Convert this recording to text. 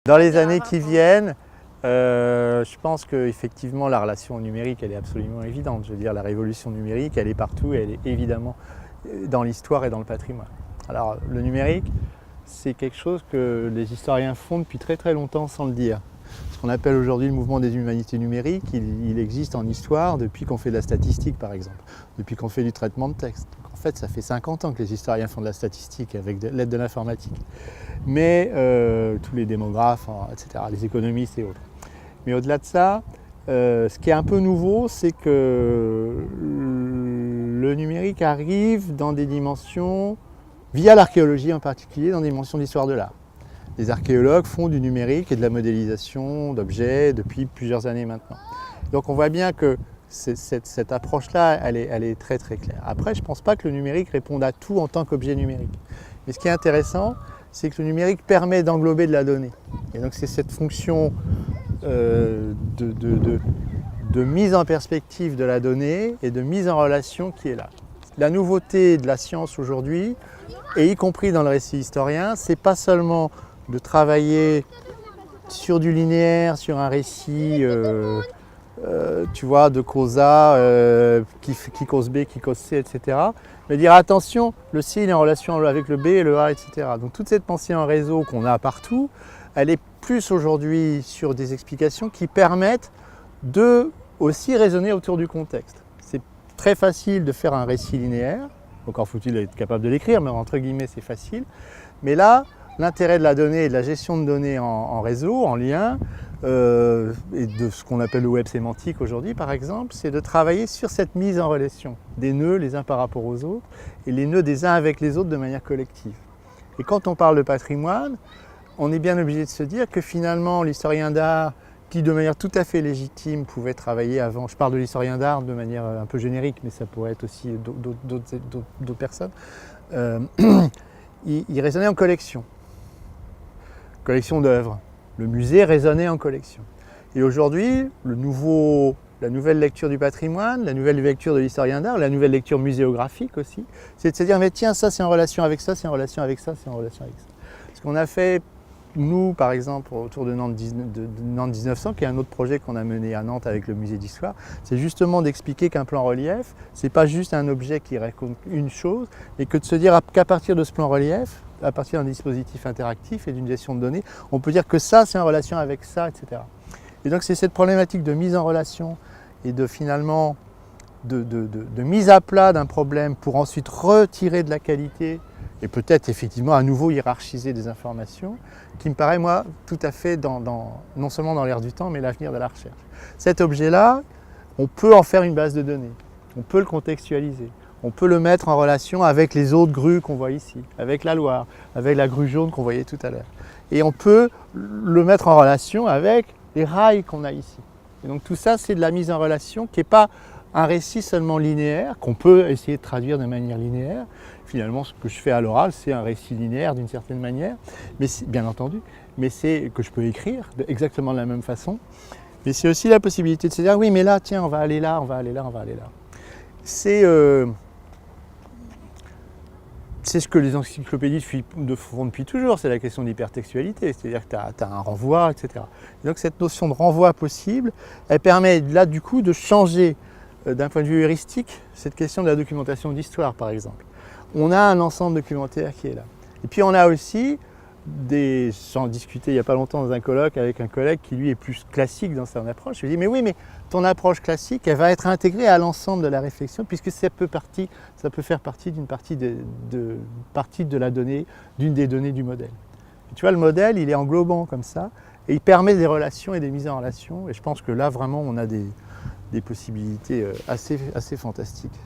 Dans les années qui viennent, je pense qu'effectivement la relation au numérique elle est absolument évidente. Je veux dire, la révolution numérique elle est partout et elle est évidemment dans l'histoire et dans le patrimoine. Alors le numérique, c'est quelque chose que les historiens font depuis très très longtemps sans le dire. Ce qu'on appelle aujourd'hui le mouvement des humanités numériques, il existe en histoire depuis qu'on fait de la statistique par exemple, depuis qu'on fait du traitement de texte. Donc, en fait, ça fait 50 ans que les historiens font de la statistique avec l'aide de l'informatique. Mais tous les démographes, etc., les économistes et autres. Mais au-delà de ça, ce qui est un peu nouveau, c'est que le numérique arrive dans des dimensions, via l'archéologie en particulier, dans des dimensions d'histoire de l'art. Les archéologues font du numérique et de la modélisation d'objets depuis plusieurs années maintenant. Donc on voit bien que cette approche-là, elle est très très claire. Après, je ne pense pas que le numérique réponde à tout en tant qu'objet numérique. Mais ce qui est intéressant, c'est que le numérique permet d'englober de la donnée. Et donc c'est cette fonction de mise en perspective de la donnée et de mise en relation qui est là. La nouveauté de la science aujourd'hui, et y compris dans le récit historien, c'est pas seulement de travailler sur du linéaire, sur un récit tu vois, de cause A, qui cause B, qui cause C, etc. Mais dire attention, le C il est en relation avec le B et le A, etc. Donc toute cette pensée en réseau qu'on a partout, elle est plus aujourd'hui sur des explications qui permettent de aussi raisonner autour du contexte. C'est très facile de faire un récit linéaire, encore faut-il être capable de l'écrire, mais entre guillemets c'est facile. Mais là, l'intérêt de la donnée et de la gestion de données en réseau, en lien, et de ce qu'on appelle le web sémantique aujourd'hui par exemple, c'est de travailler sur cette mise en relation des nœuds les uns par rapport aux autres et les nœuds des uns avec les autres de manière collective. Et quand on parle de patrimoine, on est bien obligé de se dire que finalement l'historien d'art, qui de manière tout à fait légitime pouvait travailler avant, je parle de l'historien d'art de manière un peu générique, mais ça pourrait être aussi d'autres personnes, il raisonnait en collection d'œuvres. Le musée raisonnait en collection. Et aujourd'hui, la nouvelle lecture du patrimoine, la nouvelle lecture de l'historien d'art, la nouvelle lecture muséographique aussi, c'est de se dire, mais tiens, ça c'est en relation avec ça, c'est en relation avec ça, c'est en relation avec ça. Ce qu'on a fait, nous, par exemple, autour de Nantes 1900, qui est un autre projet qu'on a mené à Nantes avec le musée d'histoire, c'est justement d'expliquer qu'un plan relief, c'est pas juste un objet qui raconte une chose, mais que de se dire qu'à partir de ce plan relief, à partir d'un dispositif interactif et d'une gestion de données, on peut dire que ça, c'est en relation avec ça, etc. Et donc c'est cette problématique de mise en relation et de finalement de mise à plat d'un problème pour ensuite retirer de la qualité et peut-être effectivement à nouveau hiérarchiser des informations, qui me paraît moi tout à fait non seulement dans l'air du temps, mais l'avenir de la recherche. Cet objet-là, on peut en faire une base de données, on peut le contextualiser. On peut le mettre en relation avec les autres grues qu'on voit ici, avec la Loire, avec la grue jaune qu'on voyait tout à l'heure. Et on peut le mettre en relation avec les rails qu'on a ici. Et donc tout ça, c'est de la mise en relation qui n'est pas un récit seulement linéaire, qu'on peut essayer de traduire de manière linéaire. Finalement, ce que je fais à l'oral, c'est un récit linéaire d'une certaine manière, mais bien entendu, mais c'est que je peux écrire exactement de la même façon. Mais c'est aussi la possibilité de se dire, oui, mais là, tiens, on va aller là, on va aller là, on va aller là. C'est ce que les encyclopédies font depuis toujours, c'est la question d'hypertextualité, c'est-à-dire que tu as un renvoi, etc. Et donc cette notion de renvoi possible, elle permet là du coup de changer d'un point de vue heuristique cette question de la documentation d'histoire par exemple. On a un ensemble documentaire qui est là. Et puis on a aussi j'en discutais il n'y a pas longtemps dans un colloque avec un collègue qui lui est plus classique dans son approche. Je lui dis mais oui, mais ton approche classique, elle va être intégrée à l'ensemble de la réflexion puisque ça peut faire partie d'une partie de la donnée, d'une des données du modèle. Et tu vois, le modèle, il est englobant comme ça et il permet des relations et des mises en relation. Et je pense que là, vraiment, on a des possibilités assez fantastiques.